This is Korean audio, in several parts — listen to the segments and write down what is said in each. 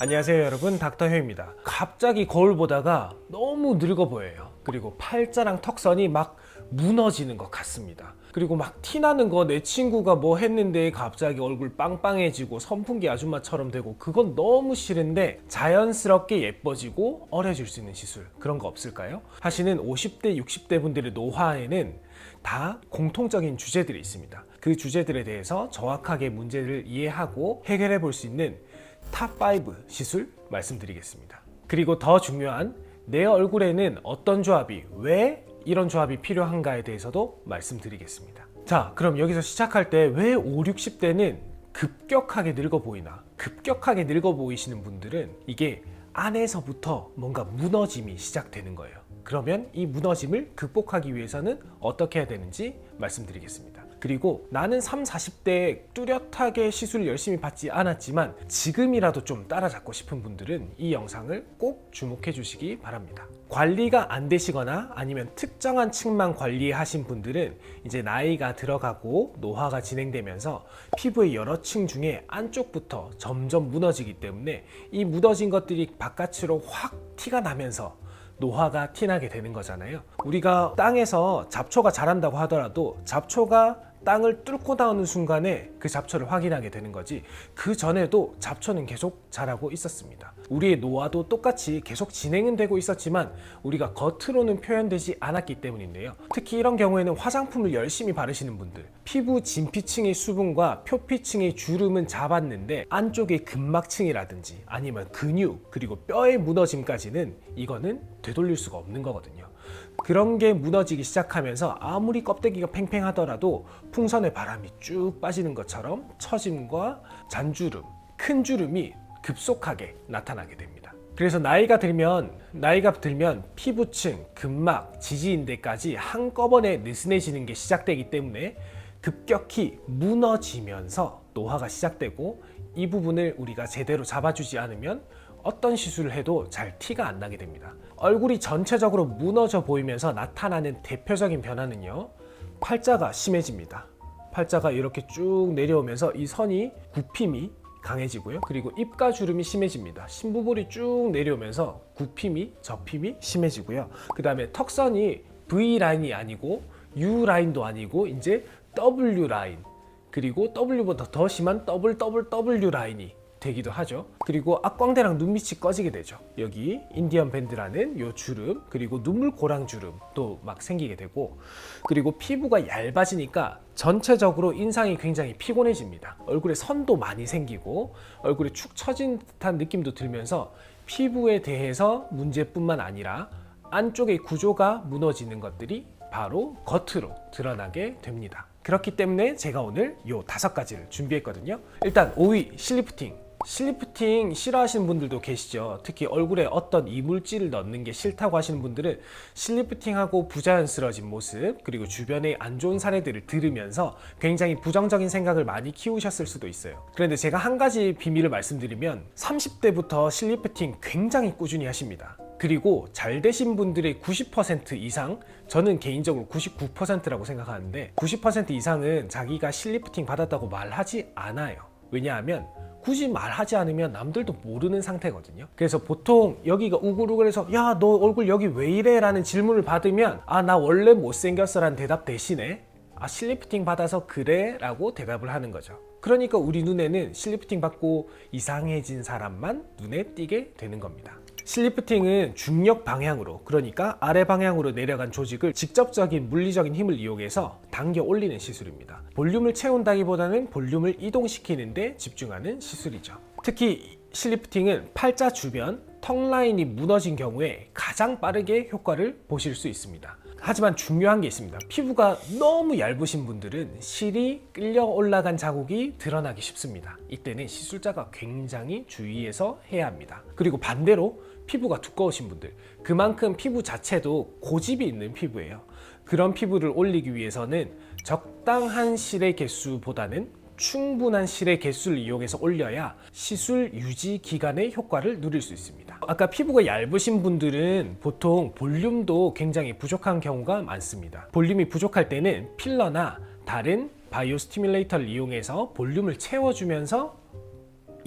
안녕하세요 여러분, 닥터효입니다. 갑자기 거울 보다가 너무 늙어 보여요. 그리고 팔자랑 턱선이 막 무너지는 것 같습니다. 그리고 막 티나는 거, 내 친구가 뭐 했는데 갑자기 얼굴 빵빵해지고 선풍기 아줌마처럼 되고, 그건 너무 싫은데 자연스럽게 예뻐지고 어려질 수 있는 시술, 그런 거 없을까요? 하시는 50대 60대 분들의 노화에는 다 공통적인 주제들이 있습니다. 그 주제들에 대해서 정확하게 문제를 이해하고 해결해 볼 수 있는 탑5 시술 말씀드리겠습니다. 그리고 더 중요한, 내 얼굴에는 어떤 조합이, 왜 이런 조합이 필요한가에 대해서도 말씀드리겠습니다. 자, 그럼 여기서 시작할 때 왜 5, 60대는 급격하게 늙어 보이나? 급격하게 늙어 보이시는 분들은 이게 안에서부터 뭔가 무너짐이 시작되는 거예요. 그러면 이 무너짐을 극복하기 위해서는 어떻게 해야 되는지 말씀드리겠습니다. 그리고 나는 30, 40대에 뚜렷하게 시술을 열심히 받지 않았지만 지금이라도 좀 따라잡고 싶은 분들은 이 영상을 꼭 주목해 주시기 바랍니다. 관리가 안 되시거나 아니면 특정한 층만 관리하신 분들은 이제 나이가 들어가고 노화가 진행되면서 피부의 여러 층 중에 안쪽부터 점점 무너지기 때문에 이 무너진 것들이 바깥으로 확 티가 나면서 노화가 티나게 되는 거잖아요. 우리가 땅에서 잡초가 자란다고 하더라도 잡초가 땅을 뚫고 나오는 순간에 그 잡초를 확인하게 되는 거지, 그 전에도 잡초는 계속 자라고 있었습니다. 우리의 노화도 똑같이 계속 진행은 되고 있었지만 우리가 겉으로는 표현되지 않았기 때문인데요. 특히 이런 경우에는 화장품을 열심히 바르시는 분들, 피부 진피층의 수분과 표피층의 주름은 잡았는데 안쪽의 근막층이라든지 아니면 근육 그리고 뼈의 무너짐까지는 이거는 되돌릴 수가 없는 거거든요. 그런 게 무너지기 시작하면서 아무리 껍데기가 팽팽하더라도 풍선에 바람이 쭉 빠지는 것처럼 처짐과 잔주름, 큰 주름이 급속하게 나타나게 됩니다. 그래서 나이가 들면 피부층, 근막, 지지인대까지 한꺼번에 느슨해지는 게 시작되기 때문에 급격히 무너지면서 노화가 시작되고, 이 부분을 우리가 제대로 잡아주지 않으면 어떤 시술을 해도 잘 티가 안 나게 됩니다. 얼굴이 전체적으로 무너져 보이면서 나타나는 대표적인 변화는요, 팔자가 심해집니다. 팔자가 이렇게 쭉 내려오면서 이 선이 굽힘이 강해지고요. 그리고 입가 주름이 심해집니다. 심부볼이 쭉 내려오면서 굽힘이, 접힘이 심해지고요. 그 다음에 턱선이 V라인이 아니고 U라인도 아니고 이제 W라인, 그리고 W보다 더 심한 W 라인이 되기도 하죠. 그리고 악광대랑 눈밑이 꺼지게 되죠. 여기 인디언 밴드라는 요 주름, 그리고 눈물 고랑 주름도 막 생기게 되고, 그리고 피부가 얇아지니까 전체적으로 인상이 굉장히 피곤해집니다. 얼굴에 선도 많이 생기고 얼굴에 축 처진 듯한 느낌도 들면서 피부에 대해서 문제뿐만 아니라 안쪽의 구조가 무너지는 것들이 바로 겉으로 드러나게 됩니다. 그렇기 때문에 제가 오늘 요 5가지를 준비했거든요. 일단 5위, 실리프팅. 실리프팅 싫어하시는 분들도 계시죠. 특히 얼굴에 어떤 이물질을 넣는 게 싫다고 하시는 분들은 실리프팅하고 부자연스러워진 모습, 그리고 주변의 안 좋은 사례들을 들으면서 굉장히 부정적인 생각을 많이 키우셨을 수도 있어요. 그런데 제가 한 가지 비밀을 말씀드리면 30대부터 실리프팅 굉장히 꾸준히 하십니다. 그리고 잘 되신 분들의 90% 이상, 저는 개인적으로 99%라고 생각하는데 90% 이상은 자기가 실리프팅 받았다고 말하지 않아요. 왜냐하면 굳이 말하지 않으면 남들도 모르는 상태거든요. 그래서 보통 여기가 우글우글해서 야, 너 얼굴 여기 왜 이래? 라는 질문을 받으면 아, 나 원래 못생겼어 라는 대답 대신에 아, 실리프팅 받아서 그래? 라고 대답을 하는 거죠. 그러니까 우리 눈에는 실리프팅 받고 이상해진 사람만 눈에 띄게 되는 겁니다. 실리프팅은 중력 방향으로, 그러니까 아래 방향으로 내려간 조직을 직접적인 물리적인 힘을 이용해서 당겨 올리는 시술입니다. 볼륨을 채운다기보다는 볼륨을 이동시키는 데 집중하는 시술이죠. 특히 실리프팅은 팔자 주변 턱 라인이 무너진 경우에 가장 빠르게 효과를 보실 수 있습니다. 하지만 중요한 게 있습니다. 피부가 너무 얇으신 분들은 실이 끌려 올라간 자국이 드러나기 쉽습니다. 이때는 시술자가 굉장히 주의해서 해야 합니다. 그리고 반대로 피부가 두꺼우신 분들, 그만큼 피부 자체도 고집이 있는 피부예요. 그런 피부를 올리기 위해서는 적당한 실의 개수보다는 충분한 실의 개수를 이용해서 올려야 시술 유지 기간의 효과를 누릴 수 있습니다. 아까 피부가 얇으신 분들은 보통 볼륨도 굉장히 부족한 경우가 많습니다. 볼륨이 부족할 때는 필러나 다른 바이오 스티뮬레이터를 이용해서 볼륨을 채워주면서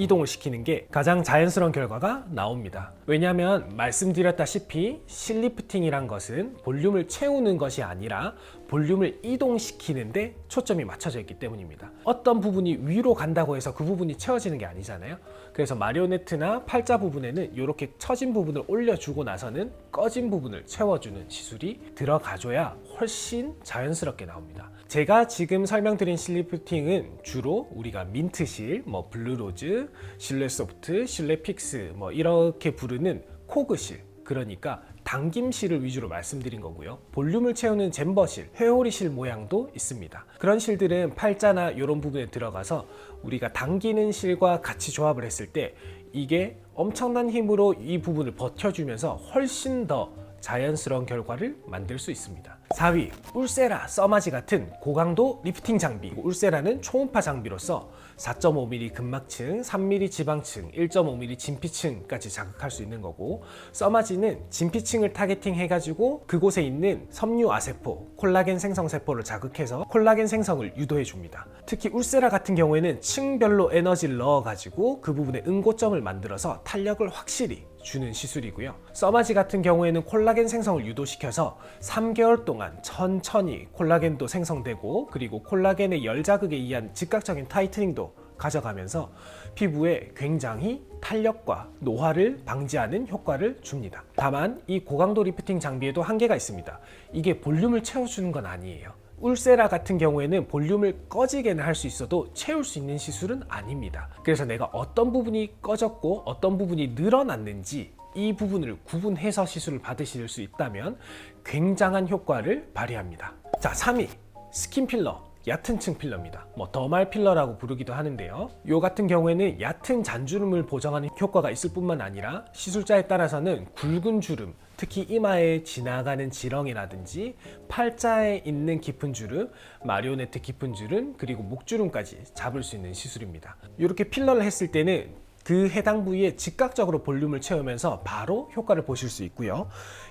이동을 시키는 게 가장 자연스러운 결과가 나옵니다. 왜냐하면 말씀드렸다시피 실리프팅이란 것은 볼륨을 채우는 것이 아니라 볼륨을 이동시키는데 초점이 맞춰져 있기 때문입니다. 어떤 부분이 위로 간다고 해서 그 부분이 채워지는 게 아니잖아요. 그래서 마리오네트나 팔자 부분에는 이렇게 처진 부분을 올려주고 나서는 꺼진 부분을 채워주는 시술이 들어가줘야 훨씬 자연스럽게 나옵니다. 제가 지금 설명드린 실리프팅은 주로 우리가 민트실, 블루로즈, 실내소프트, 실내픽스 이렇게 부르는 코그실, 그러니까 당김실을 위주로 말씀드린 거고요. 볼륨을 채우는 잼버실, 회오리실 모양도 있습니다. 그런 실들은 팔자나 이런 부분에 들어가서 우리가 당기는 실과 같이 조합을 했을 때 이게 엄청난 힘으로 이 부분을 버텨주면서 훨씬 더 자연스러운 결과를 만들 수 있습니다. 4위, 울세라, 써마지 같은 고강도 리프팅 장비. 울세라는 초음파 장비로서 4.5mm 근막층, 3mm 지방층, 1.5mm 진피층까지 자극할 수 있는 거고, 써마지는 진피층을 타겟팅 해가지고 그곳에 있는 섬유 아세포, 콜라겐 생성 세포를 자극해서 콜라겐 생성을 유도해 줍니다. 특히 울세라 같은 경우에는 층별로 에너지를 넣어가지고 그 부분에 응고점을 만들어서 탄력을 확실히 주는 시술이고요. 써마지 같은 경우에는 콜라겐 생성을 유도시켜서 3개월 동안 천천히 콜라겐도 생성되고, 그리고 콜라겐의 열 자극에 의한 즉각적인 타이트닝도 가져가면서 피부에 굉장히 탄력과 노화를 방지하는 효과를 줍니다. 다만 이 고강도 리프팅 장비에도 한계가 있습니다. 이게 볼륨을 채워주는 건 아니에요. 울세라 같은 경우에는 볼륨을 꺼지게는 할 수 있어도 채울 수 있는 시술은 아닙니다. 그래서 내가 어떤 부분이 꺼졌고 어떤 부분이 늘어났는지 이 부분을 구분해서 시술을 받으실 수 있다면 굉장한 효과를 발휘합니다. 자, 3위, 스킨 필러. 얕은 층 필러입니다. 더말 필러라고 부르기도 하는데요. 요 같은 경우에는 얕은 잔주름을 보정하는 효과가 있을 뿐만 아니라 시술자에 따라서는 굵은 주름, 특히 이마에 지나가는 지렁이라든지 팔자에 있는 깊은 주름, 마리오네트 깊은 주름, 그리고 목주름까지 잡을 수 있는 시술입니다. 이렇게 필러를 했을 때는 그 해당 부위에 즉각적으로 볼륨을 채우면서 바로 효과를 보실 수 있고요.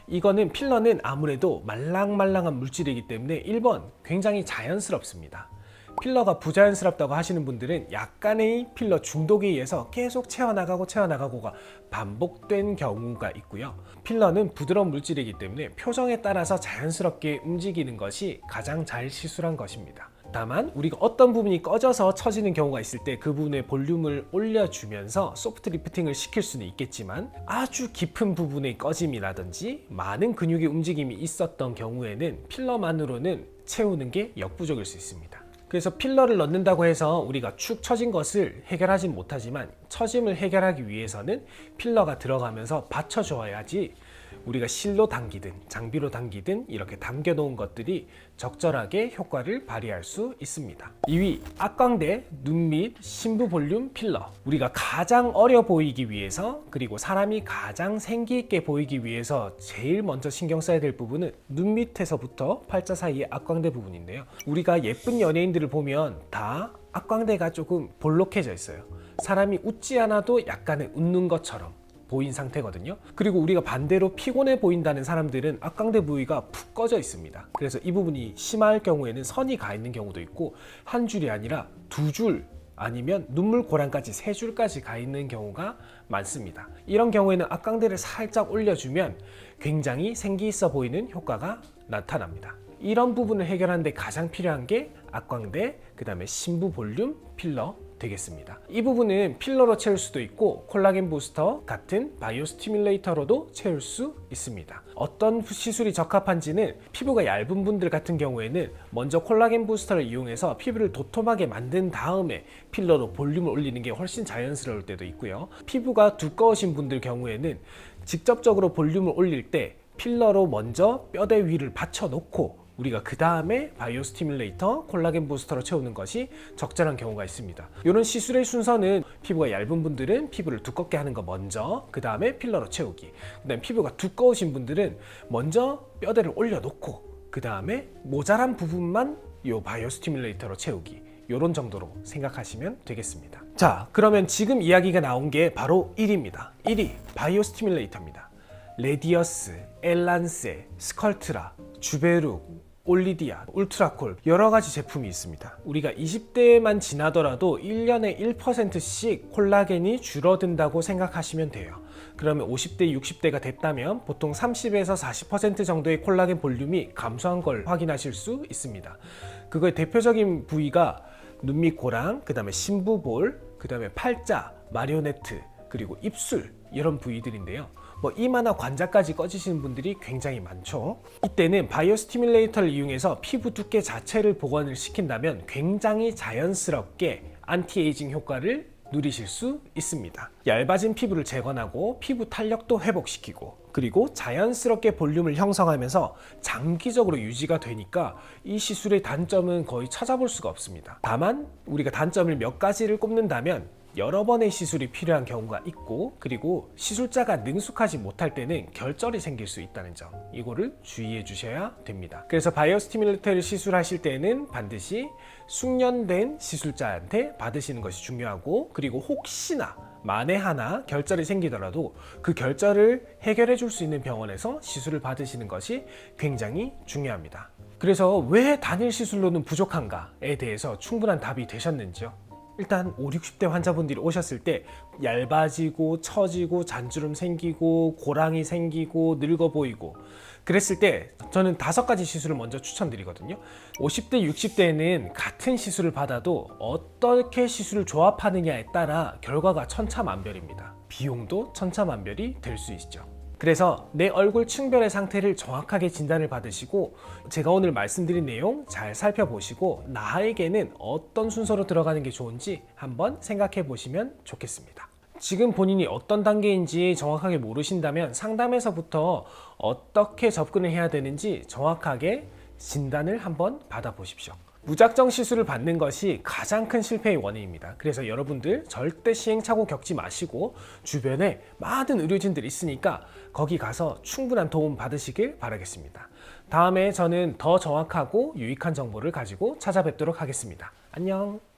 이거는 필러는 아무래도 말랑말랑한 물질이기 때문에 1번 굉장히 자연스럽습니다. 필러가 부자연스럽다고 하시는 분들은 약간의 필러 중독에 의해서 계속 채워나가고가 반복된 경우가 있고요. 필러는 부드러운 물질이기 때문에 표정에 따라서 자연스럽게 움직이는 것이 가장 잘 시술한 것입니다. 다만 우리가 어떤 부분이 꺼져서 처지는 경우가 있을 때 그 부분에 볼륨을 올려주면서 소프트 리프팅을 시킬 수는 있겠지만, 아주 깊은 부분의 꺼짐이라든지 많은 근육의 움직임이 있었던 경우에는 필러만으로는 채우는 게 역부족일 수 있습니다. 그래서 필러를 넣는다고 해서 우리가 축 처진 것을 해결하진 못하지만, 처짐을 해결하기 위해서는 필러가 들어가면서 받쳐줘야지 우리가 실로 당기든 장비로 당기든 이렇게 당겨 놓은 것들이 적절하게 효과를 발휘할 수 있습니다. 2위, 악광대 눈 밑 심부 볼륨 필러. 우리가 가장 어려 보이기 위해서, 그리고 사람이 가장 생기 있게 보이기 위해서 제일 먼저 신경 써야 될 부분은 눈 밑에서부터 팔자 사이의 악광대 부분인데요. 우리가 예쁜 연예인들을 보면 다 악광대가 조금 볼록해져 있어요. 사람이 웃지 않아도 약간은 웃는 것처럼 보인 상태거든요. 그리고 우리가 반대로 피곤해 보인다는 사람들은 악광대 부위가 푹 꺼져 있습니다. 그래서 이 부분이 심할 경우에는 선이 가 있는 경우도 있고, 한 줄이 아니라 두 줄, 아니면 눈물 고랑까지 세 줄까지 가 있는 경우가 많습니다. 이런 경우에는 악광대를 살짝 올려주면 굉장히 생기 있어 보이는 효과가 나타납니다. 이런 부분을 해결하는 데 가장 필요한 게 악광대, 그 다음에 심부 볼륨 필러 되겠습니다. 이 부분은 필러로 채울 수도 있고 콜라겐 부스터 같은 바이오 스티뮬레이터로도 채울 수 있습니다. 어떤 시술이 적합한지는 피부가 얇은 분들 같은 경우에는 먼저 콜라겐 부스터를 이용해서 피부를 도톰하게 만든 다음에 필러로 볼륨을 올리는 게 훨씬 자연스러울 때도 있고요. 피부가 두꺼우신 분들 경우에는 직접적으로 볼륨을 올릴 때 필러로 먼저 뼈대 위를 받쳐놓고 우리가 그 다음에 바이오 스티뮬레이터, 콜라겐 부스터로 채우는 것이 적절한 경우가 있습니다. 이런 시술의 순서는 피부가 얇은 분들은 피부를 두껍게 하는 거 먼저, 그 다음에 필러로 채우기. 그 다음에 피부가 두꺼우신 분들은 먼저 뼈대를 올려놓고 그 다음에 모자란 부분만 이 바이오 스티뮬레이터로 채우기. 이런 정도로 생각하시면 되겠습니다. 자, 그러면 지금 이야기가 나온 게 바로 1위입니다. 1위, 바이오 스티뮬레이터입니다. 레디어스, 엘란세, 스컬트라, 주베룩, 올리디아, 울트라콜 여러 가지 제품이 있습니다. 우리가 20대만 지나더라도 1년에 1%씩 콜라겐이 줄어든다고 생각하시면 돼요. 그러면 50대, 60대가 됐다면 보통 30에서 40% 정도의 콜라겐 볼륨이 감소한 걸 확인하실 수 있습니다. 그거의 대표적인 부위가 눈 밑 고랑, 그 다음에 심부볼, 그 다음에 팔자, 마리오네트, 그리고 입술 이런 부위들인데요. 이마나 관자까지 꺼지시는 분들이 굉장히 많죠. 이때는 바이오 스티뮬레이터를 이용해서 피부 두께 자체를 복원을 시킨다면 굉장히 자연스럽게 안티에이징 효과를 누리실 수 있습니다. 얇아진 피부를 재건하고 피부 탄력도 회복시키고 그리고 자연스럽게 볼륨을 형성하면서 장기적으로 유지가 되니까 이 시술의 단점은 거의 찾아볼 수가 없습니다. 다만 우리가 단점을 몇 가지를 꼽는다면 여러 번의 시술이 필요한 경우가 있고 그리고 시술자가 능숙하지 못할 때는 결절이 생길 수 있다는 점, 이거를 주의해 주셔야 됩니다. 그래서 바이오 스티뮬레이터를 시술하실 때는 반드시 숙련된 시술자한테 받으시는 것이 중요하고, 그리고 혹시나 만에 하나 결절이 생기더라도 그 결절을 해결해 줄 수 있는 병원에서 시술을 받으시는 것이 굉장히 중요합니다. 그래서 왜 단일 시술로는 부족한가에 대해서 충분한 답이 되셨는지요? 일단 5, 60대 환자분들이 오셨을 때 얇아지고 처지고 잔주름 생기고 고랑이 생기고 늙어 보이고 그랬을 때 저는 5가지 시술을 먼저 추천드리거든요. 50대, 60대에는 같은 시술을 받아도 어떻게 시술을 조합하느냐에 따라 결과가 천차만별입니다. 비용도 천차만별이 될 수 있죠. 그래서 내 얼굴 층별의 상태를 정확하게 진단을 받으시고 제가 오늘 말씀드린 내용 잘 살펴보시고 나에게는 어떤 순서로 들어가는 게 좋은지 한번 생각해 보시면 좋겠습니다. 지금 본인이 어떤 단계인지 정확하게 모르신다면 상담에서부터 어떻게 접근을 해야 되는지 정확하게 진단을 한번 받아보십시오. 무작정 시술을 받는 것이 가장 큰 실패의 원인입니다. 그래서 여러분들 절대 시행착오 겪지 마시고 주변에 많은 의료진들이 있으니까 거기 가서 충분한 도움 받으시길 바라겠습니다. 다음에 저는 더 정확하고 유익한 정보를 가지고 찾아뵙도록 하겠습니다. 안녕.